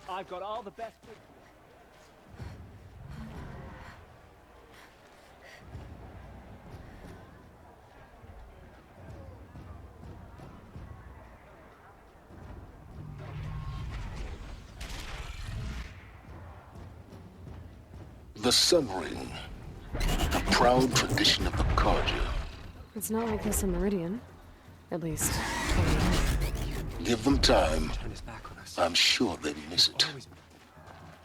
I've got all the best. The Sun Ring, a proud tradition of the Carja. It's not like this in Meridian. At least, Give them time. I'm sure they miss it.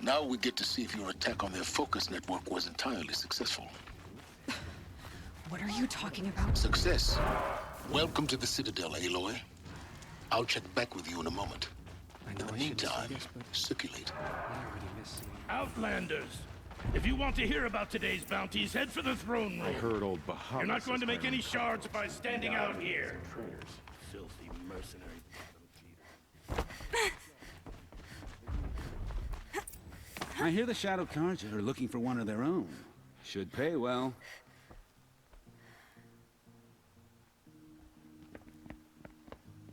Now we get to see if your attack on their focus network was entirely successful. what are you talking about? Success. Welcome to the Citadel, Aloy. I'll check back with you in a moment. In the meantime, circulate. Outlanders! If you want to hear about today's bounties, head for the throne room. I heard old Bahamut. You're not going to make any shards by standing out here. Filthy mercenary. I hear the Shadow Carja are looking for one of their own. Should pay well.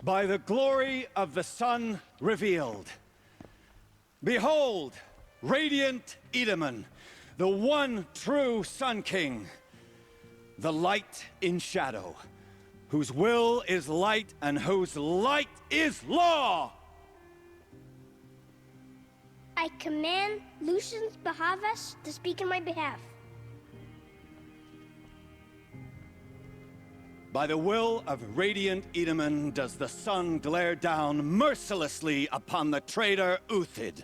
By the glory of the sun revealed. Behold, radiant Edaman, the one true Sun King. The light in shadow, whose will is light and whose light is law! I command Lucius Bahavas to speak in my behalf. By the will of radiant Edaman does the sun glare down mercilessly upon the traitor Uthid.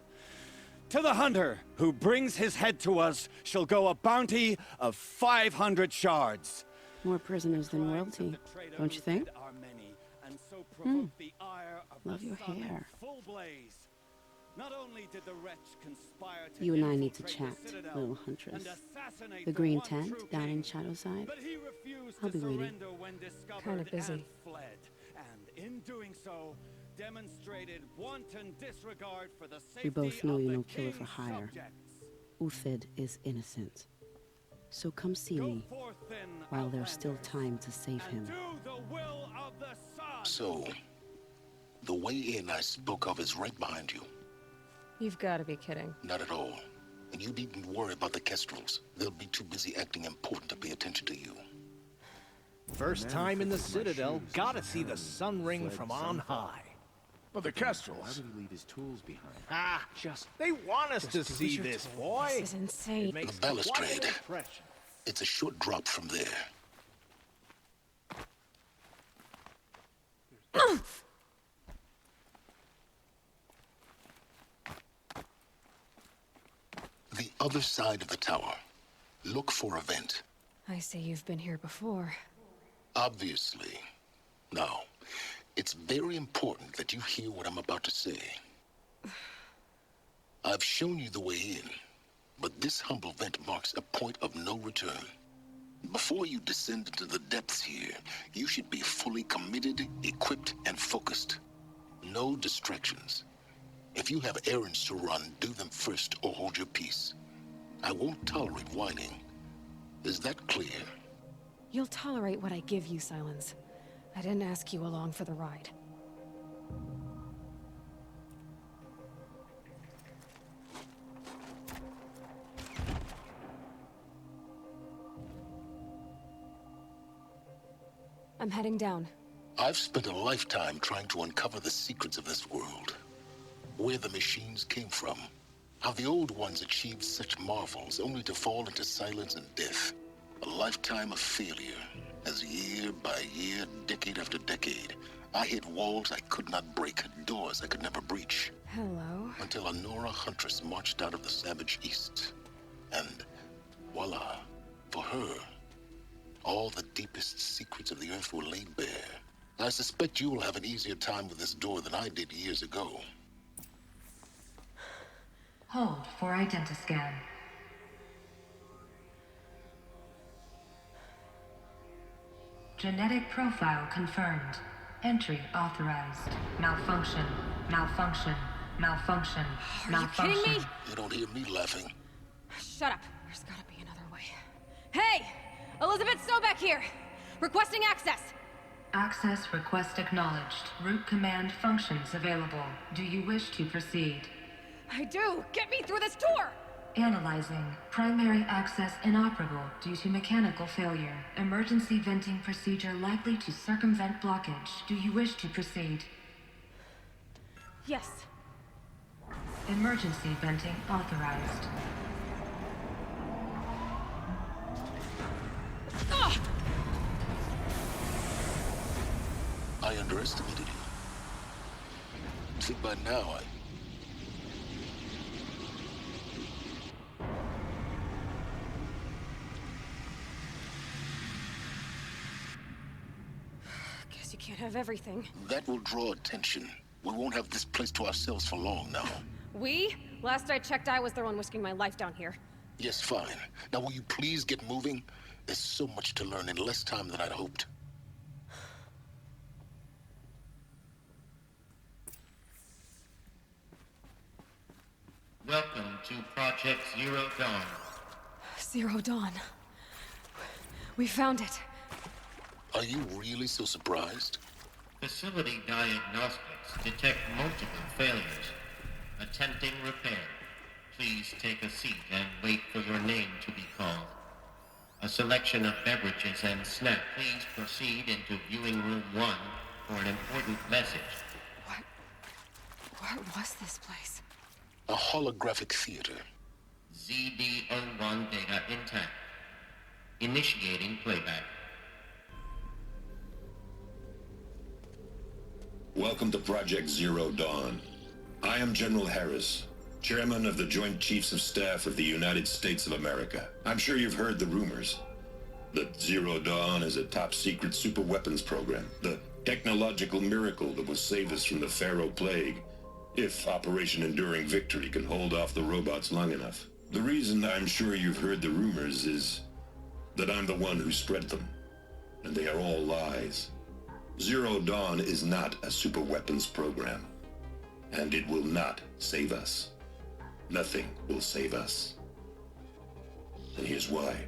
To the hunter who brings his head to us shall go a bounty of 500 shards. More prisoners than royalty, don't you think? Love your hair. Not only did the wretch conspire to You and I need to chat, little huntress. The green tent down in Shadowside? I'll be waiting. Kinda busy. And in doing so, demonstrated wanton disregard for the safety We both know of you're the no killer for king's hire. subjects. Uthid is innocent. So come see Go me forth then, while there's still Outlanders, time to save him. and do the will of the sun. So, the way in I spoke of is right behind you. You've got to be kidding. Not at all. And you needn't worry about the Kestrels. They'll be too busy acting important to pay attention to you. First time in the Citadel, gotta see the Sun Ring from on high. But the Kestrels. leave his tools behind? Ah, they want us to see this, boy. This is insane. It makes The balustrade. quite an impression. It's a short drop from there. The other side of the tower. Look for a vent. I see you've been here before. Obviously. Now, it's very important that you hear what I'm about to say. I've shown you the way in, but this humble vent marks a point of no return. Before you descend into the depths here, you should be fully committed, equipped, and focused. No distractions. If you have errands to run, do them first or hold your peace. I won't tolerate whining. Is that clear? You'll tolerate what I give you, Silence. I didn't ask you along for the ride. I'm heading down. I've spent a lifetime trying to uncover the secrets of this world. Where the machines came from. How the old ones achieved such marvels only to fall into silence and death. A lifetime of failure, as year by year, decade after decade, I hit walls I could not break, doors I could never breach. Hello. Until a Nora huntress marched out of the savage east. And voila, for her, all the deepest secrets of the earth were laid bare. I suspect you will have an easier time with this door than I did years ago. Hold for identiscan. Genetic profile confirmed. Entry authorized. Malfunction. Malfunction. Malfunction. Are Malfunction. you kidding me? You don't hear me laughing. Shut up. There's gotta be another way. Hey! Elizabeth Sobek here! Requesting access! Access request acknowledged. Root command functions available. Do you wish to proceed? I do! Get me through this tour! Analyzing. Primary access inoperable due to mechanical failure. Emergency venting procedure likely to circumvent blockage. Do you wish to proceed? Yes. Emergency venting authorized. Ah! I underestimated you. I think by now Guess you can't have everything. That will draw attention. We won't have this place to ourselves for long now. We? Last I checked, I was the one risking my life down here. Yes, fine. Now will you please get moving? There's so much to learn in less time than I'd hoped. Welcome to Project Zero Dawn. Zero Dawn. We found it. Are you really so surprised? Facility diagnostics detect multiple failures. Attempting repair. Please take a seat and wait for your name to be called. A selection of beverages and snacks. Please proceed into viewing room 1 for an important message. What was this place? A holographic theater. ZD-01 data intact. Initiating playback. Welcome to Project Zero Dawn. I am General Harris, Chairman of the Joint Chiefs of Staff of the United States of America. I'm sure you've heard the rumors that Zero Dawn is a top-secret superweapons program, the technological miracle that will save us from the Pharaoh Plague, if Operation Enduring Victory can hold off the robots long enough. The reason I'm sure you've heard the rumors is that I'm the one who spread them, and they are all lies. Zero Dawn is not a superweapons program, and it will not save us. Nothing will save us. And here's why.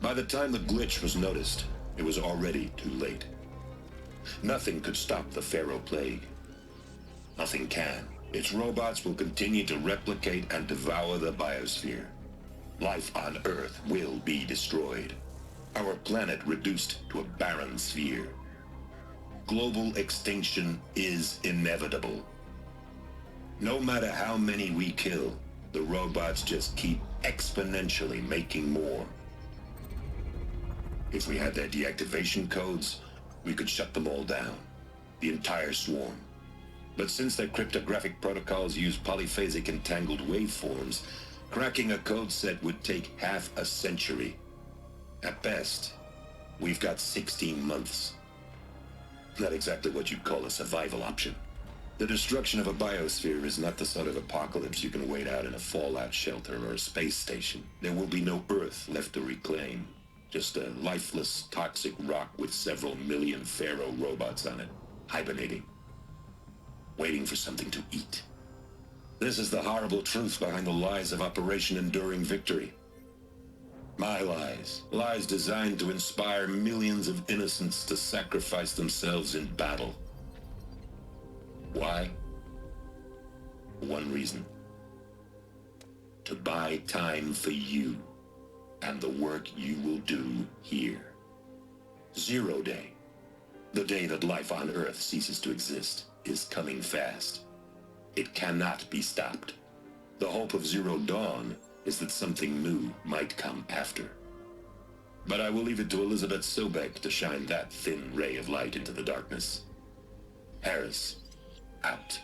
By the time the glitch was noticed, it was already too late. Nothing could stop the Pharaoh Plague. Nothing can. Its robots will continue to replicate and devour the biosphere. Life on Earth will be destroyed. Our planet reduced to a barren sphere. Global extinction is inevitable. No matter how many we kill, the robots just keep exponentially making more. If we had their deactivation codes, we could shut them all down. The entire swarm. But since their cryptographic protocols use polyphasic entangled waveforms, cracking a code set would take half a century. At best, we've got 16 months. Not exactly what you'd call a survival option. The destruction of a biosphere is not the sort of apocalypse you can wait out in a fallout shelter or a space station. There will be no Earth left to reclaim. Just a lifeless, toxic rock with several million Pharaoh robots on it, hibernating, waiting for something to eat. This is the horrible truth behind the lies of Operation Enduring Victory. My lies. Lies designed to inspire millions of innocents to sacrifice themselves in battle. Why? One reason. To buy time for you and the work you will do here. Zero Day, the day that life on Earth ceases to exist, is coming fast. It cannot be stopped. The hope of Zero Dawn is that something new might come after. But I will leave it to Elizabeth Sobek to shine that thin ray of light into the darkness. Harris, out.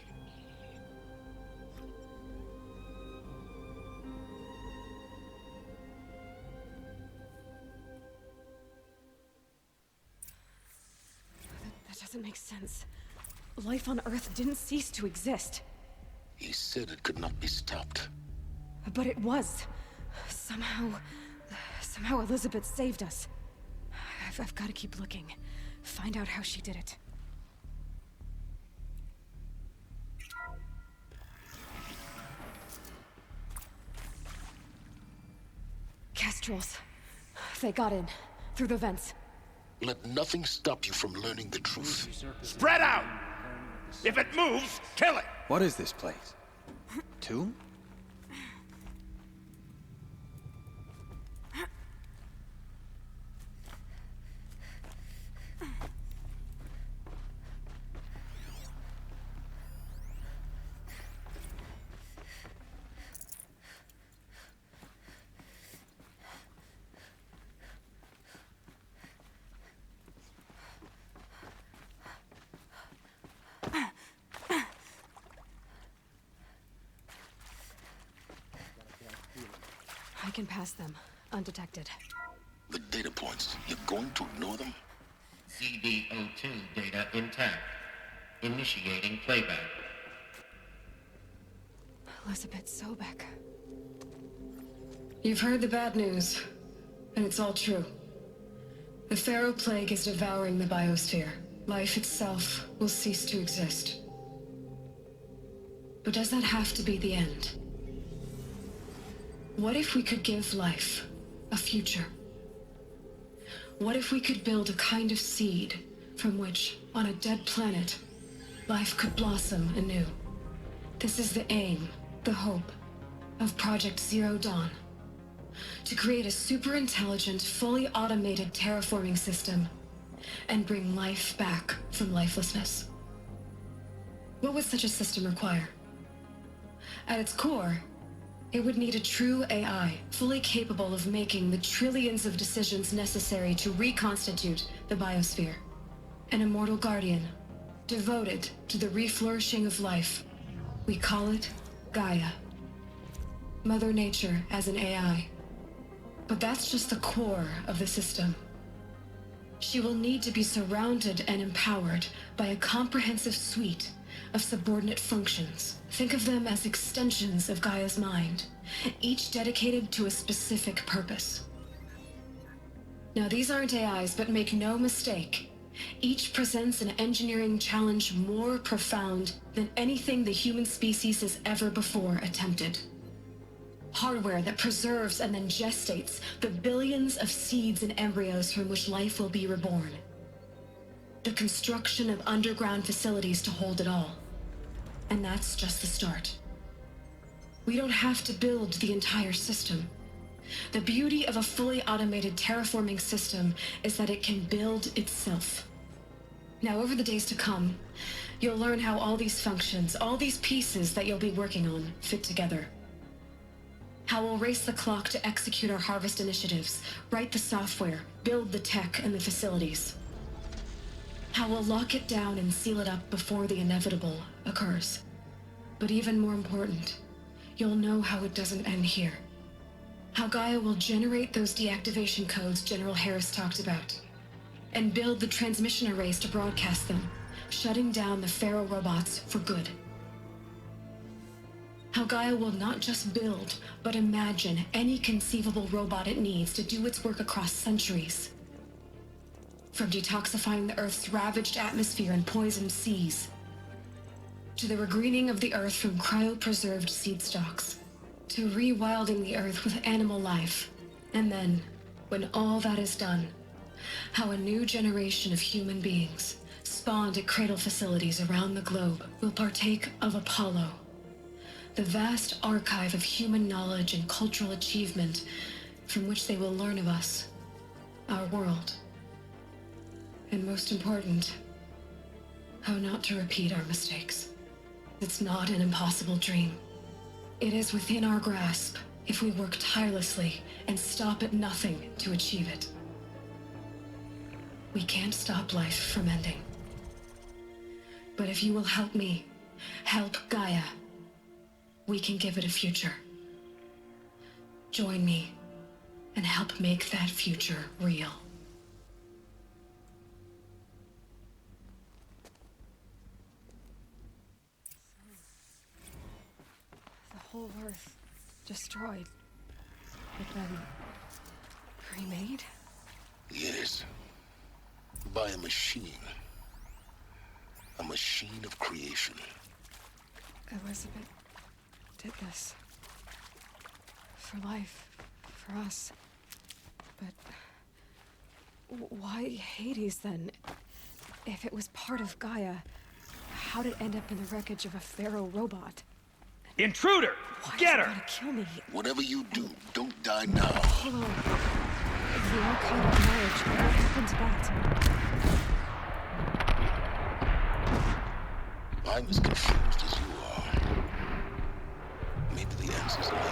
That doesn't make sense. Life on Earth didn't cease to exist. He said it could not be stopped. But it was. Somehow Elizabeth saved us. I've got to keep looking. Find out how she did it. Kestrels. They got in. Through the vents. Let nothing stop you from learning the truth. Spread out! If it moves, kill it! What is this place? Tomb? I can pass them, undetected. The data points, you're going to ignore them? CDO2 data intact. Initiating playback. Elizabeth Sobek. You've heard the bad news, and it's all true. The Pharaoh Plague is devouring the biosphere. Life itself will cease to exist. But does that have to be the end? What if we could give life a future? What if we could build a kind of seed from which, on a dead planet, life could blossom anew? This is the aim, the hope, of Project Zero Dawn. To create a super-intelligent, fully automated terraforming system and bring life back from lifelessness. What would such a system require? At its core, it would need a true AI, fully capable of making the trillions of decisions necessary to reconstitute the biosphere. An immortal guardian, devoted to the reflourishing of life. We call it Gaia. Mother Nature as an AI. But that's just the core of the system. She will need to be surrounded and empowered by a comprehensive suite of subordinate functions. Think of them as extensions of Gaia's mind, each dedicated to a specific purpose. Now, these aren't AIs, but make no mistake, each presents an engineering challenge more profound than anything the human species has ever before attempted. Hardware that preserves and then gestates the billions of seeds and embryos from which life will be reborn. The construction of underground facilities to hold it all. And that's just the start. We don't have to build the entire system. The beauty of a fully automated terraforming system is that it can build itself. Now, over the days to come, you'll learn how all these functions, all these pieces that you'll be working on, fit together. How we'll race the clock to execute our harvest initiatives, write the software, build the tech and the facilities. How we'll lock it down and seal it up before the inevitable occurs. But even more important, you'll know how it doesn't end here. How Gaia will generate those deactivation codes General Harris talked about, and build the transmission arrays to broadcast them, shutting down the Pharaoh robots for good. How Gaia will not just build, but imagine any conceivable robot it needs to do its work across centuries. From detoxifying the Earth's ravaged atmosphere and poisoned seas, to the regreening of the Earth from cryopreserved seed stalks, to rewilding the Earth with animal life. And then, when all that is done, how a new generation of human beings, spawned at cradle facilities around the globe, will partake of Apollo, the vast archive of human knowledge and cultural achievement from which they will learn of us, our world. And most important, how not to repeat our mistakes. It's not an impossible dream. It is within our grasp if we work tirelessly and stop at nothing to achieve it. We can't stop life from ending. But if you will help me, help Gaia, we can give it a future. Join me and help make that future real. The whole Earth destroyed, but then remade? Yes. By a machine. A machine of creation. Elizabeth did this. For life. For us. But Why Hades, then? If it was part of Gaia, how did it end up in the wreckage of a pharaoh robot? Intruder! Get her! Trying to kill me. Whatever you do, don't die now. Hello. The archive of knowledge. What happened to that? I'm as confused as you are. Maybe the answer's in the end.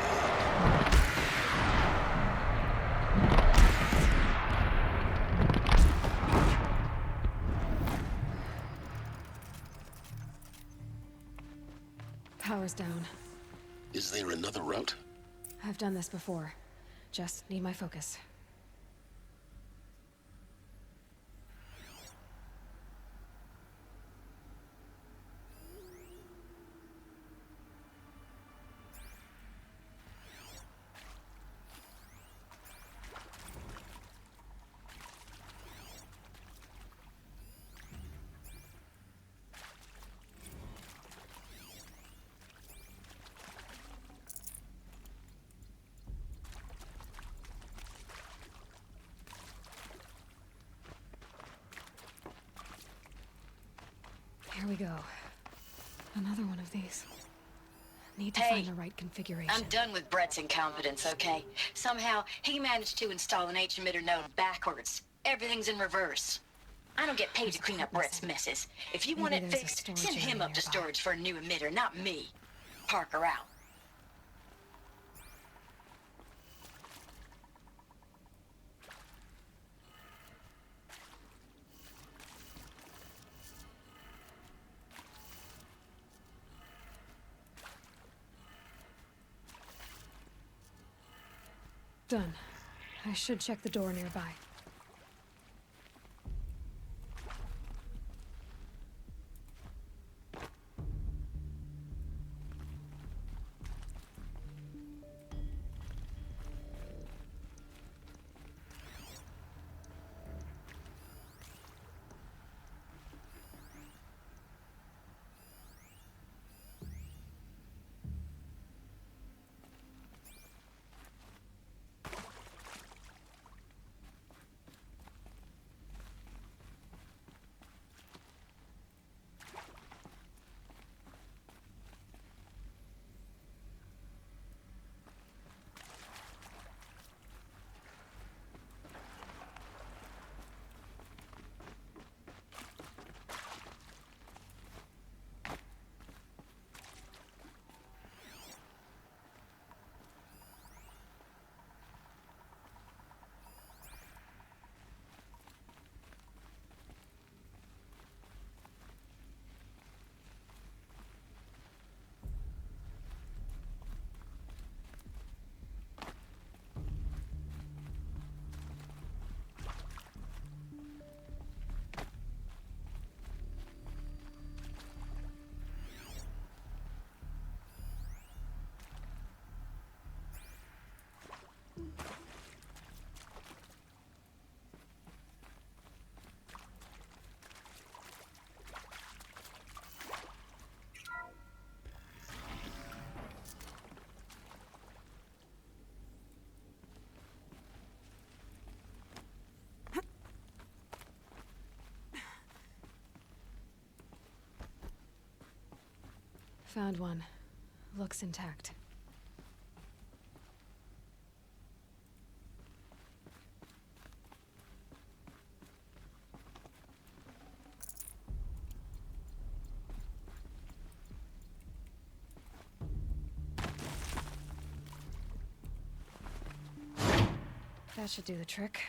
Power's down. Is there another route? I've done this before. Just need my focus. Here we go. Another one of these. Need to find the right configuration. I'm done with Brett's incompetence, okay? Somehow, he managed to install an H-emitter node backwards. Everything's in reverse. I don't get paid to clean up Brett's messes. If you want it fixed, send him up to storage for a new emitter, not me. Parker out. Done. I should check the door nearby. Found one. Looks intact. That should do the trick.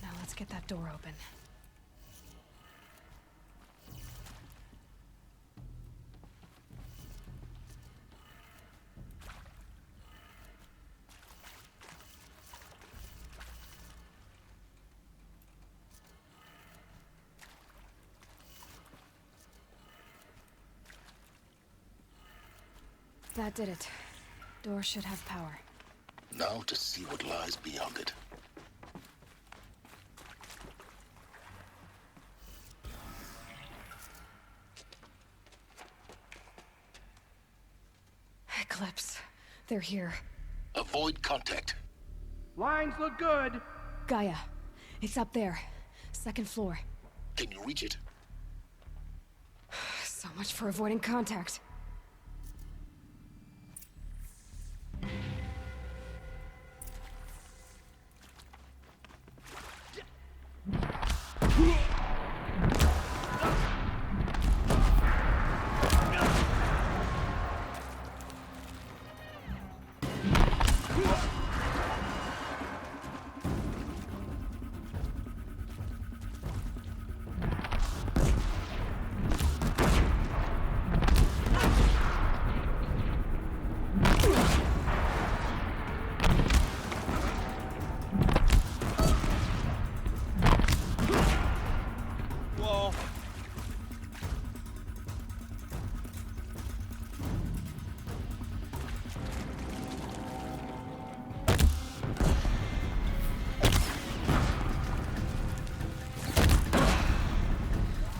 Now let's get that door open. That did it. Door should have power. Now to see what lies beyond it. Eclipse. They're here. Avoid contact. Lines look good. Gaia. It's up there. Second floor. Can you reach it? So much for avoiding contact.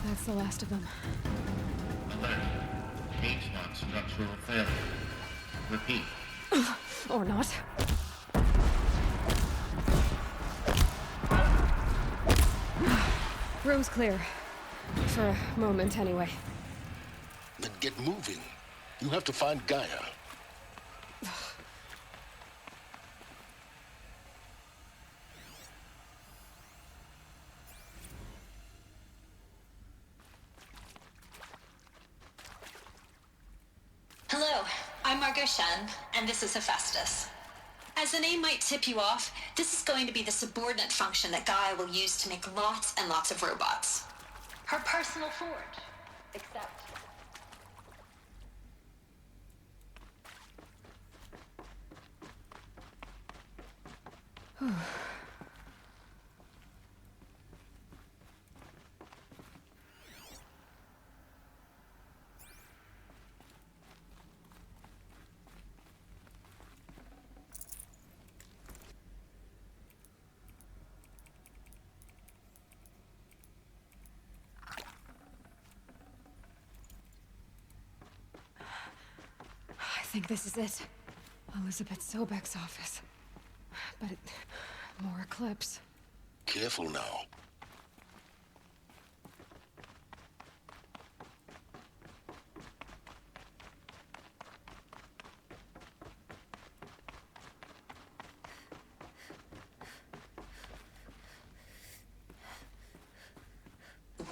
That's the last of them. Alert. H-lock structural failure. Repeat. Or not. Room's clear. For a moment, anyway. Then get moving. You have to find Gaia. Hello, I'm Margot Shen, and this is Hephaestus. As the name might tip you off, this is going to be the subordinate function that Gaia will use to make lots and lots of robots. Her personal forge. Except... I think this is it. Elizabeth Sobek's office. But more Eclipse. Careful now.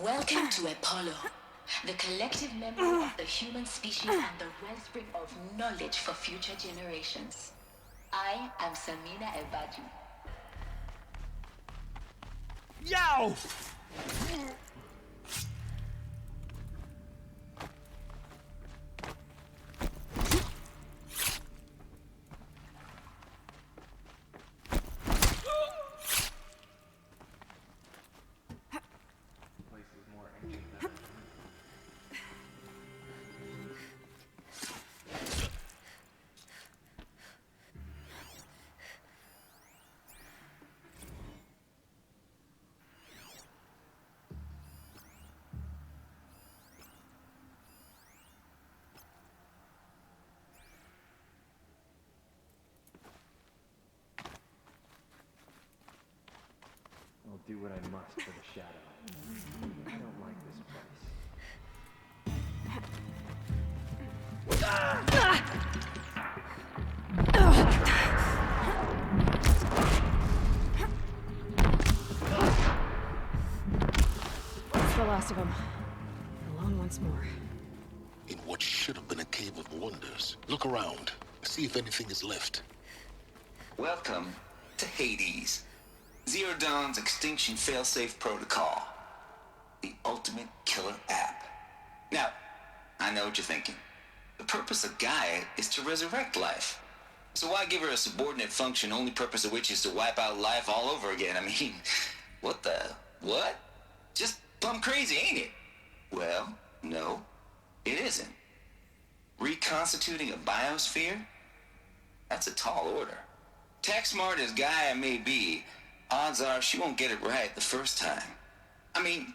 Welcome to Apollo, the collective memory of the human species and the wellspring of knowledge for future generations. I am Samina Ebadu. Yow! I'll do what I must for the shadow. I don't like this place. That's the last of them. Alone once more. In what should have been a cave of wonders. Look around. See if anything is left. Welcome to Hades. Zero Dawn's extinction failsafe protocol. The ultimate killer app. Now, I know what you're thinking. The purpose of Gaia is to resurrect life. So why give her a subordinate function, only purpose of which is to wipe out life all over again? I mean, what? Just plumb crazy, ain't it? Well, no, it isn't. Reconstituting a biosphere? That's a tall order. Tech smart as Gaia may be, odds are she won't get it right the first time. I mean,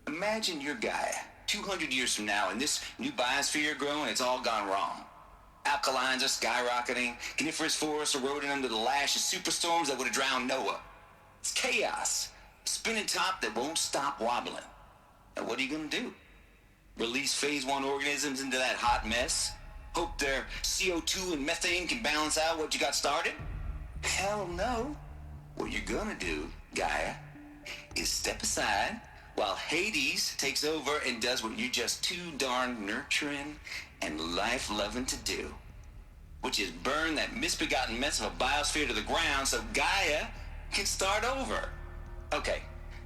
imagine you're Gaia, 200 years from now, and this new biosphere growing, it's all gone wrong. Alkalines are skyrocketing, coniferous forests eroding under the lash of superstorms that would have drowned Noah. It's chaos. spinning top that won't stop wobbling. Now what are you gonna do? Release phase 1 organisms into that hot mess? Hope their CO2 and methane can balance out what you got started? Hell no. What you're gonna do, Gaia, is step aside while Hades takes over and does what you're just too darn nurturing and life-loving to do, which is burn that misbegotten mess of a biosphere to the ground so Gaia can start over. Okay,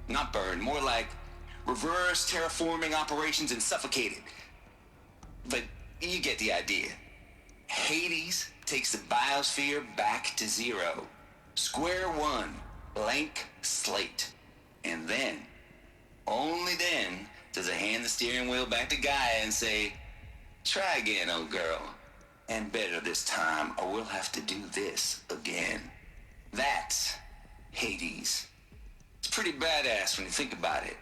not burn, more like reverse terraforming operations and suffocate it. But you get the idea. Hades takes the biosphere back to zero. Square one, blank slate. And then, only then, does it hand the steering wheel back to Gaia and say, try again, old girl. And better this time, or we'll have to do this again. That's Hades. It's pretty badass when you think about it.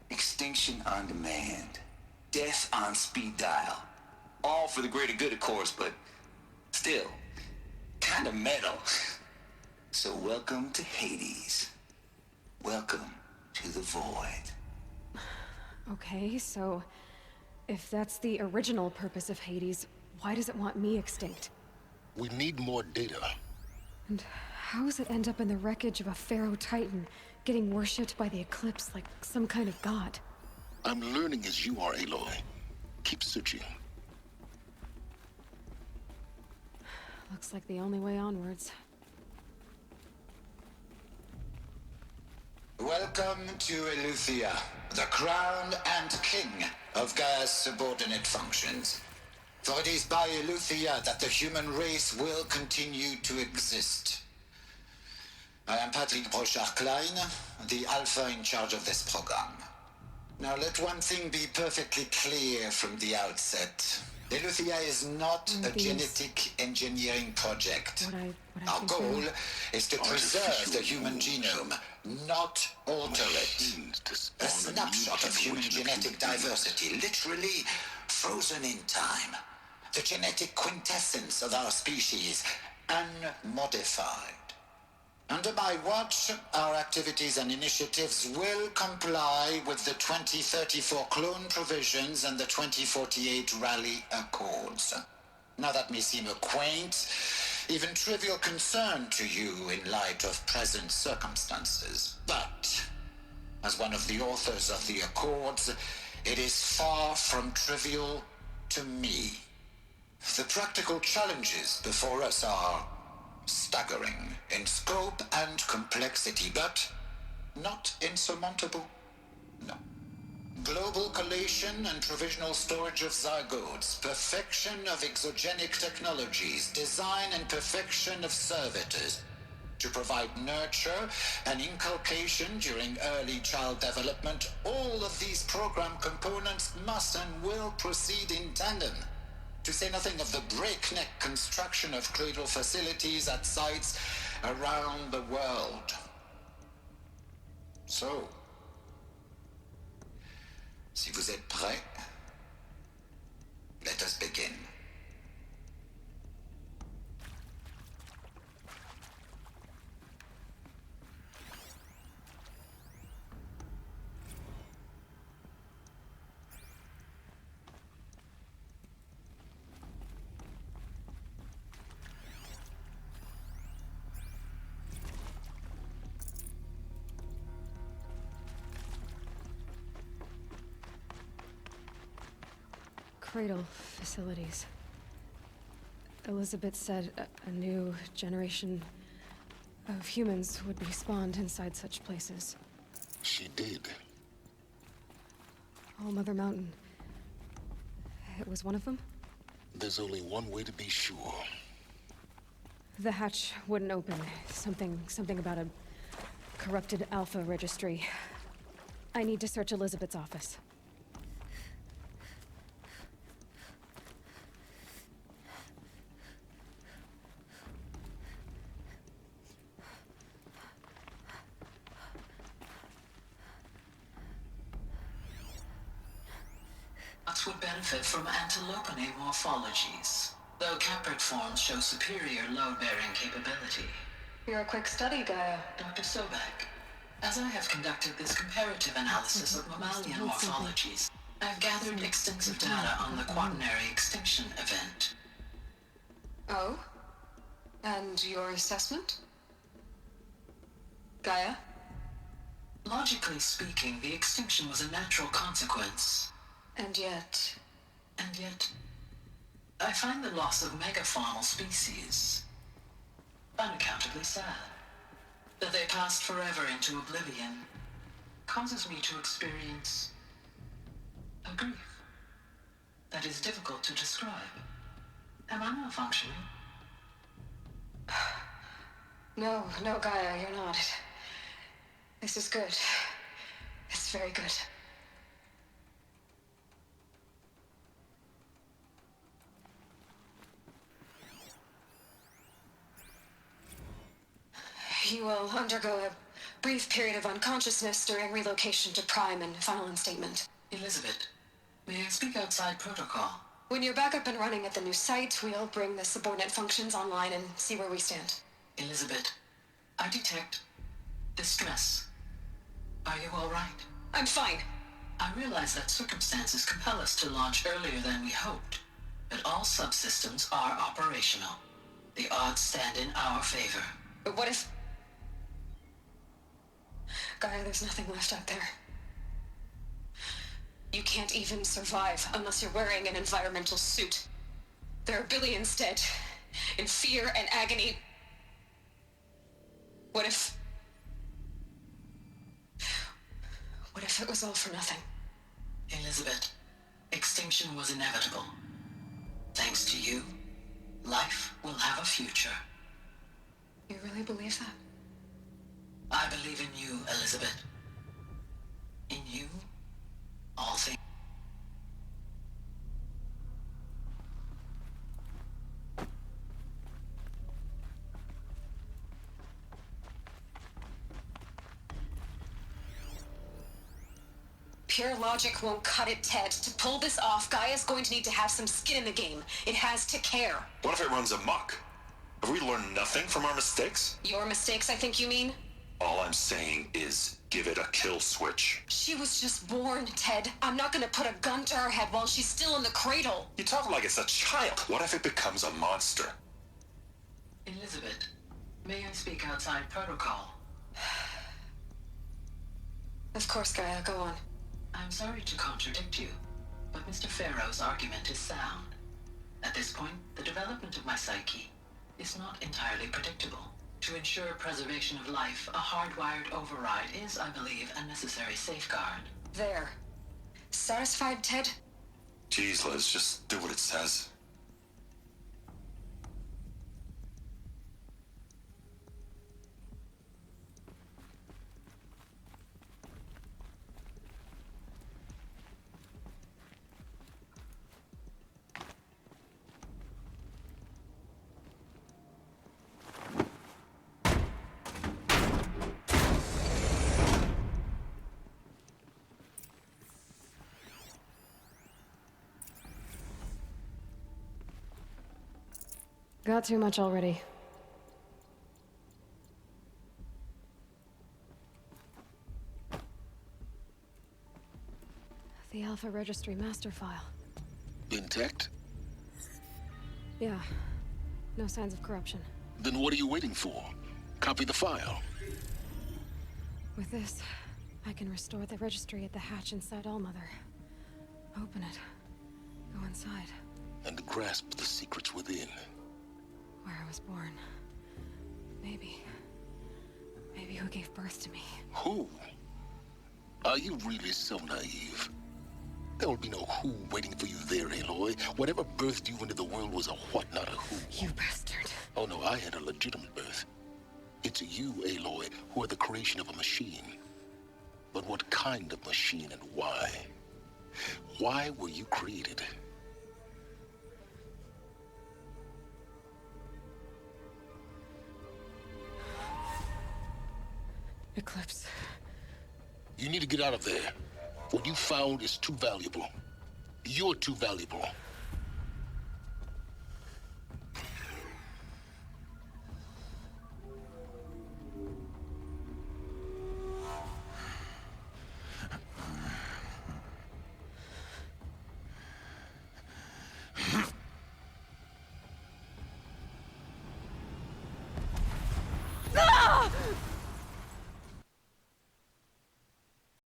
Extinction on demand. Death on speed dial. All for the greater good, of course, but still, kind of metal. So welcome to Hades. Welcome to the void. Okay, so if that's the original purpose of Hades, why does it want me extinct? We need more data. And how does it end up in the wreckage of a Pharaoh Titan, getting worshipped by the Eclipse like some kind of god? I'm learning as you are, Aloy. Keep searching. Looks like the only way onwards. Welcome to Eleuthia, the crown and king of Gaia's subordinate functions. For it is by Eleuthia that the human race will continue to exist. I am Patrick Brochard-Klein, the Alpha in charge of this program. Now let one thing be perfectly clear from the outset. Eleuthia is not a genetic engineering project. Our goal is to preserve the human genome, not alter it. A snapshot of human genetic diversity, literally frozen in time. The genetic quintessence of our species, unmodified. Under my watch, our activities and initiatives will comply with the 2034 clone provisions and the 2048 Rally Accords. Now that may seem a quaint, even trivial concern to you in light of present circumstances, but as one of the authors of the Accords, it is far from trivial to me. The practical challenges before us are staggering in scope and complexity, but not insurmountable. No. Global collation and provisional storage of zygotes, perfection of exogenic technologies, design and perfection of servitors to provide nurture and inculcation during early child development. All of these program components must and will proceed in tandem. To say nothing of the breakneck construction of cradle facilities at sites around the world. So, si vous êtes prêts, let us begin. Cradle facilities. Elizabeth said a new generation of humans would be spawned inside such places. She did. All Mother Mountain. It was one of them? There's only one way to be sure. The hatch wouldn't open. Something about a corrupted Alpha registry. I need to search Elizabeth's office. Would benefit from antilopine morphologies, though Caprid forms show superior load-bearing capability. You're a quick study, Gaia. Dr. Sobek, As I have conducted this comparative analysis of mammalian morphologies, I've gathered extensive data on the quaternary extinction event. Oh? And your assessment? Gaia? Logically speaking, the extinction was a natural consequence. And yet, I find the loss of megafaunal species unaccountably sad. That they passed forever into oblivion causes me to experience a grief that is difficult to describe. Am I malfunctioning? no, Gaia, you're not. This is good. It's very good. You will undergo a brief period of unconsciousness during relocation to Prime and final instatement. Elizabeth, may I speak outside protocol? When you're back up and running at the new site, we'll bring the subordinate functions online and see where we stand. Elizabeth, I detect distress. Are you all right? I'm fine. I realize that circumstances compel us to launch earlier than we hoped, but all subsystems are operational. The odds stand in our favor. But what if... Gaia, there's nothing left out there. You can't even survive unless you're wearing an environmental suit. There are billions dead, in fear and agony. What if it was all for nothing? Elizabeth, extinction was inevitable. Thanks to you, life will have a future. You really believe that? I believe in you, Elizabeth. In you, all things. Pure logic won't cut it, Ted. To pull this off, Gaia's going to need to have some skin in the game. It has to care. What if it runs amok? Have we learned nothing from our mistakes? Your mistakes, I think you mean? All I'm saying is give it a kill switch. She was just born, Ted. I'm not gonna put a gun to her head while she's still in the cradle. You talk like it's a child. What if it becomes a monster? Elizabeth, may I speak outside protocol? Of course, Gaia, go on. I'm sorry to contradict you, but Mr. Farrow's argument is sound. At this point, the development of my psyche is not entirely predictable. To ensure preservation of life, a hardwired override is, I believe, a necessary safeguard. There. Satisfied, Ted? Jeez, Liz, just do what it says. Got too much already. The Alpha Registry master file. Intact? Yeah. No signs of corruption. Then what are you waiting for? Copy the file. With this, I can restore the registry at the hatch inside Allmother. Open it. Go inside. And grasp the secrets within. Where I was born. Maybe who gave birth to me. Who? Are you really so naive? There will be no who waiting for you there, Aloy. Whatever birthed you into the world was a what, not a who. You bastard. Oh no, I had a legitimate birth. It's you, Aloy, who are the creation of a machine. But what kind of machine and why? Why were you created? Eclipse. You need to get out of there. What you found is too valuable. You're too valuable.